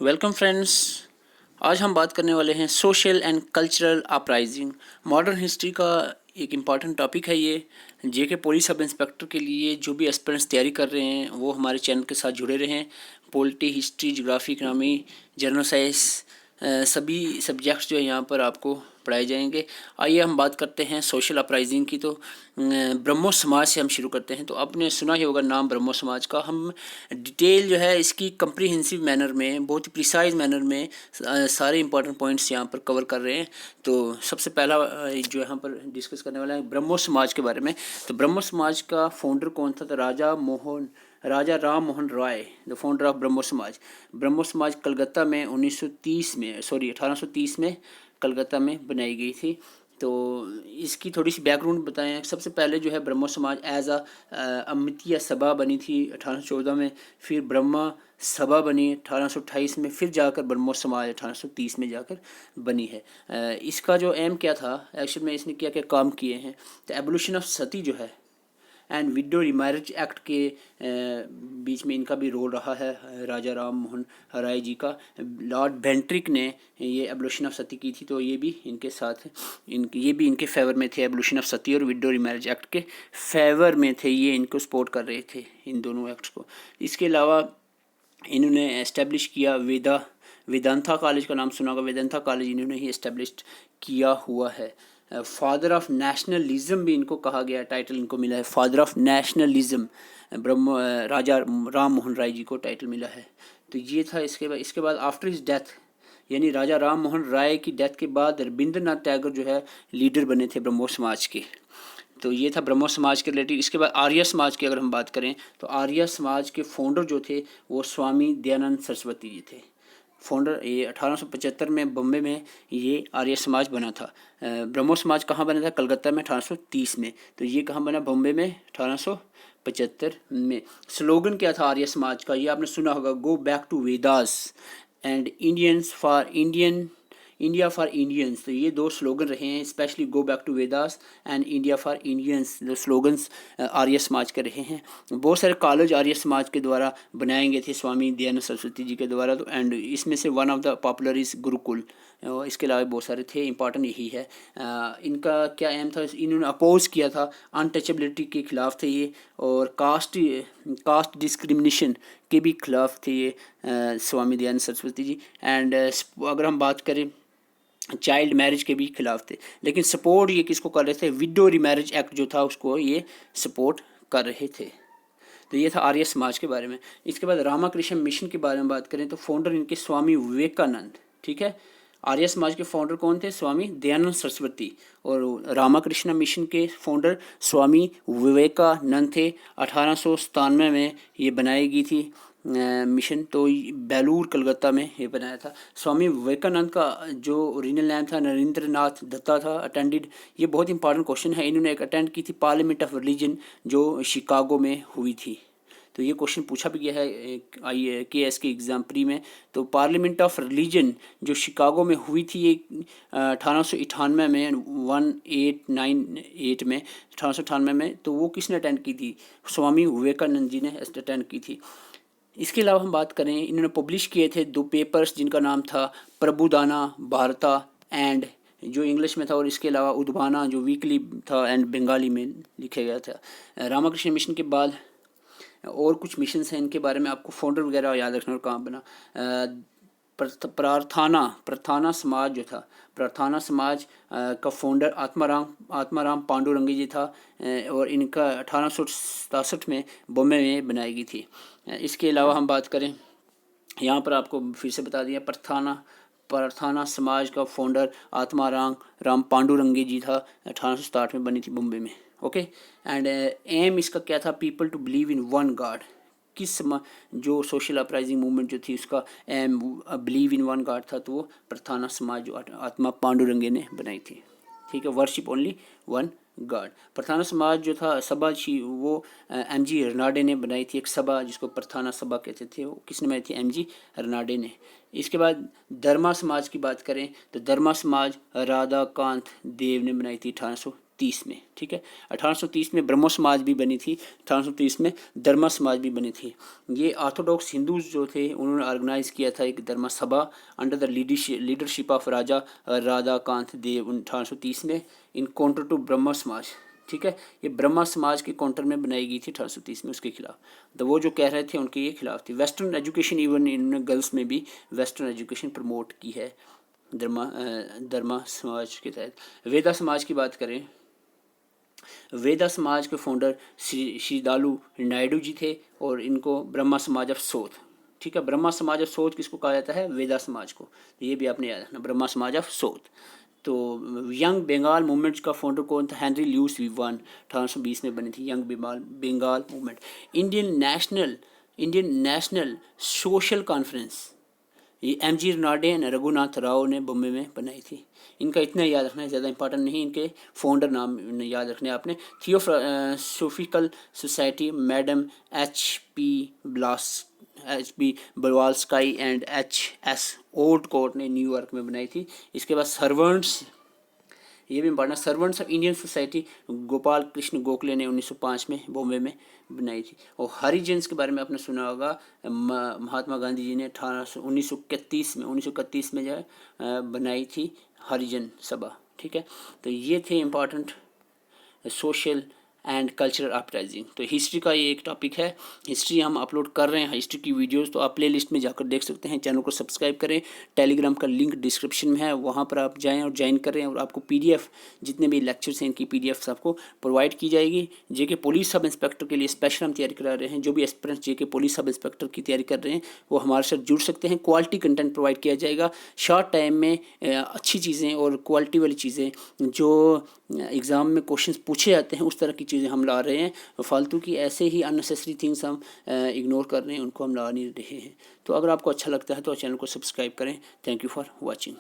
Welcome friends. आज हम बात करने वाले हैं social and cultural uprising. Modern history का एक इम्पॉर्टेंट टॉपिक है ये। जेके पुलिस सब इंस्पेक्टर के लिए जो भी एस्पिरेंट्स तैयारी कर रहे हैं वो हमारे चैनल के साथ जुड़े रहें। Polity, history, geography, economy, general science, सभी सब्जेक्ट्स जो है यहाँ पर आपको पढ़ाए जाएंगे। आइए हम बात करते हैं सोशल अपराइजिंग की। तो ब्रह्मो समाज से हम शुरू करते हैं। तो आपने सुना ही होगा नाम ब्रह्मो समाज का। हम डिटेल जो है इसकी कंप्रीहेंसिव मैनर में, बहुत ही प्रिसाइज मैनर में सारे इंपॉर्टेंट पॉइंट्स यहाँ पर कवर कर रहे हैं। तो सबसे पहला जो यहाँ पर डिस्कस करने वाला है ब्रह्मो समाज के बारे में। तो ब्रह्मो समाज का फाउंडर कौन था? तो राजा Ram Mohan Roy, the founder of ब्रह्मो समाज। ब्रह्मो समाज कलकत्ता में 1830 में कलकत्ता में बनाई गई थी। तो इसकी थोड़ी सी बैकग्राउंड बताएं। सबसे पहले जो है ब्रह्मो समाज एज अमितिया सभा बनी थी 1814 में, फिर ब्रह्मा सभा बनी 1828 में, फिर जाकर ब्रह्मो समाज 1830 में जाकर बनी है। इसका जो एम क्या था एक्चुअल में, इसने क्या क्या काम किए हैं? तो एवोल्यूशन ऑफ सती जो है एंड विडो रिमैरिज एक्ट के बीच में इनका भी रोल रहा है, राजा राम मोहन राय जी का। लॉर्ड बेंट्रिक ने ये एवोल्यूशन ऑफ सती की थी, तो ये भी इनके साथ ये भी इनके फेवर में थे। एवोल्यूशन ऑफ सती और विडो रिमैरिज एक्ट के फेवर में थे, ये इनको सपोर्ट कर रहे थे इन दोनों एक्ट्स को। इसके अलावा इन्होंने एस्टेब्लिश किया वेदांता कॉलेज का नाम सुना होगा। वेदांता कॉलेज इन्होंने ही एस्टेब्लिश किया हुआ है। फादर ऑफ नेशनलिज्म भी इनको कहा गया, टाइटल इनको मिला है फादर ऑफ नेशनलिज्म। राजा राम मोहन राय जी को टाइटल मिला है। तो ये था। इसके बाद आफ्टर हिज डेथ, यानी राजा राम मोहन राय की डेथ के बाद रविंद्रनाथ टैगोर जो है लीडर बने थे ब्रह्मो समाज के। तो ये था ब्रह्मो समाज के रिलेटेड। इसके बाद आर्य समाज की अगर हम बात करें तो आर्य समाज के फाउंडर जो थे वो स्वामी दयानंद सरस्वती जी थे। फाउंडर ये 1875 में बम्बे में ये आर्य समाज बना था। ब्रह्मो समाज कहाँ बना था? कलकत्ता में 1830 में। तो ये कहाँ बना? बम्बे में 1875 में। स्लोगन क्या था आर्य समाज का? ये आपने सुना होगा, go back to Vedas and India for Indians. तो ये दो स्लोगन रहे हैं, specially go back to Vedas and India for Indians, जो स्लोगन्स आर्य समाज के रहे हैं। बहुत सारे कॉलेज आर्य समाज के द्वारा बनाए गए थे स्वामी दयानंद सरस्वती जी के द्वारा। तो एंड इसमें से one of the popular is Gurukul. इसके अलावा बहुत सारे थे, इंपॉर्टेंट यही है। इनका क्या एम था? इन्होंने अपोज किया था, अनटचेबिलिटी के खिलाफ थे ये, और कास्ट डिस्क्रिमिनेशन के भी खिलाफ थे ये स्वामी दयानंद सरस्वती जी। एंड अगर हम बात करें चाइल्ड मैरिज के भी खिलाफ थे। लेकिन सपोर्ट ये किसको कर रहे थे? विडो रिमैरिज एक्ट जो था उसको ये सपोर्ट कर रहे थे। तो ये था आर्य समाज के बारे में। इसके बाद रामाकृष्ण मिशन के बारे में बात करें तो फाउंडर इनके स्वामी विवेकानंद। ठीक है, आर्य समाज के फाउंडर कौन थे? स्वामी दयानंद सरस्वती। और रामाकृष्ण मिशन के फाउंडर स्वामी विवेकानंद थे। 1897 में ये बनाई गई थी मिशन। तो बेलूर कलकत्ता में ये बनाया था। स्वामी विवेकानंद का जो ओरिजिनल नेम था नरेंद्रनाथ दत्ता था। अटेंडेड, ये बहुत इंपॉर्टेंट क्वेश्चन है, इन्होंने एक अटेंड की थी पार्लियामेंट ऑफ रिलीजन जो शिकागो में हुई थी। तो ये क्वेश्चन पूछा भी गया है KS के एग्जाम प्री में। तो पार्लियामेंट ऑफ रिलीजन जो शिकागो में हुई थी ये 1898 में 1898 में 1898 में। तो वो किसने अटेंड की थी? स्वामी विवेकानंद जी ने अटेंड की थी। इसके अलावा हम बात करें, इन्होंने पब्लिश किए थे 2 पेपर्स जिनका नाम था प्रबुदाना भारता एंड, जो इंग्लिश में था, और इसके अलावा उद्भाना जो वीकली था एंड बंगाली में लिखा गया था। रामाकृष्ण मिशन के बाद और कुछ मिशंस हैं, इनके बारे में आपको फाउंडर वगैरह याद रखना और कहाँ बना। प्रार्थना समाज जो था, प्रार्थना समाज का फाउंडर आत्माराम पांडुरंगी जी था, और इनका 1867 में बॉम्बे में बनाई गई थी। इसके अलावा हम बात करें, यहाँ पर आपको फिर से बता दिया, प्रार्थना समाज का फाउंडर आत्माराम पांडुरंगी जी था। 1867 में बनी थी बॉम्बे में। ओके, एंड एम इसका क्या था? People to believe in one God. जो सोशल अपराइजिंग मूवमेंट जो थी उसका aim believe in one God था। तो वो प्रार्थना समाज जो आत्मा पांडुरंगे ने बनाई थी। ठीक है, वर्शिप ओनली वन गॉड। प्रार्थना समाज जो था सभा वो MG रनाडे ने बनाई थी, एक सभा जिसको प्रार्थना सभा कहते थे। वो किसने बनाई थी? MG रनाडे ने। इसके बाद धर्मा समाज की बात करें तो धर्मा समाज राधाकांत देव ने बनाई थी 1893 1830 में, ठीक है। 1830 में ब्रह्मो समाज भी बनी थी, 1830 में धर्मा समाज भी बनी थी। ये ऑर्थोडॉक्स हिंदूज जो थे उन्होंने ऑर्गेनाइज़ किया था एक धर्मा सभा अंडर द लीडरशिप ऑफ राजा राधाकांत देव 1830 में, इन काउंटर टू ब्रह्मा समाज, ठीक है। ये ब्रह्मा समाज के काउंटर में बनाई गई थी 1830 में, उसके खिलाफ। तो वो जो कह रहे थे उनके ये खिलाफ थी। Western education, even in girls में भी वेस्टर्न एजुकेशन प्रमोट की है धर्मा समाज के तहत। वेदा समाज की बात करें, वेदा समाज के फाउंडर श्रीदालु नायडू जी थे और इनको ब्रह्मा समाज ऑफ सोथ, ठीक है। ब्रह्मा समाज ऑफ सोथ किसको कहा जाता है? वेदा समाज को। तो ये भी आपने याद रखना, ब्रह्मा समाज ऑफ सोथ। तो यंग बंगाल मूवमेंट का फाउंडर कौन था? हेनरी ल्यूइस विवान, 1820 में बनी थी young Bengal movement. Indian national social conference, ये एमजी रनाडे एंड रघुनाथ राव ने बॉम्बे में बनाई थी। इनका इतना याद रखना है, ज़्यादा इंपॉर्टेंट नहीं, इनके फाउंडर नाम याद रखने आपने। Theosophical society madam H P Blavatsky and H S. Olcott ने न्यूयॉर्क में बनाई थी। इसके बाद सर्वेंट्स, ये भी important, servants of Indian society Gopal Krishna Gokhale ने 1905 में बॉम्बे में बनाई थी। और हरिजन्स के बारे में आपने सुना होगा, महात्मा गांधी जी ने 1931 में जो है बनाई थी हरिजन सभा, ठीक है। तो ये थे important social and cultural uprising. तो हिस्ट्री का ये एक टॉपिक है, हिस्ट्री हम अपलोड कर रहे हैं, हिस्ट्री की वीडियोस, तो आप प्ले लिस्ट में जाकर देख सकते हैं। चैनल को सब्सक्राइब करें, टेलीग्राम का लिंक डिस्क्रिप्शन में है, वहाँ पर आप जाएं और ज्वाइन करें, और आपको PDF जितने भी लेक्चर्स हैं इनकी PDF आपको प्रोवाइड की जाएगी। जेके पुलिस सब इंस्पेक्टर के लिए स्पेशल हम तैयारी करा रहे हैं। जो भी एस्पिरेंट्स जेके पुलिस सब इंस्पेक्टर की तैयारी कर रहे हैं वो हमारे साथ जुड़ सकते हैं। क्वालिटी कंटेंट प्रोवाइड किया जाएगा, शॉर्ट टाइम में अच्छी चीज़ें और क्वालिटी वाली चीज़ें, जो एग्ज़ाम में क्वेश्चंस पूछे जाते हैं उस तरह की चीज़ें हम ला रहे हैं। फालतू की ऐसे ही अननेसेसरी थिंग्स हम इग्नोर कर रहे हैं, उनको हम ला नहीं रहे हैं। तो अगर आपको अच्छा लगता है तो चैनल को सब्सक्राइब करें। Thank you for watching.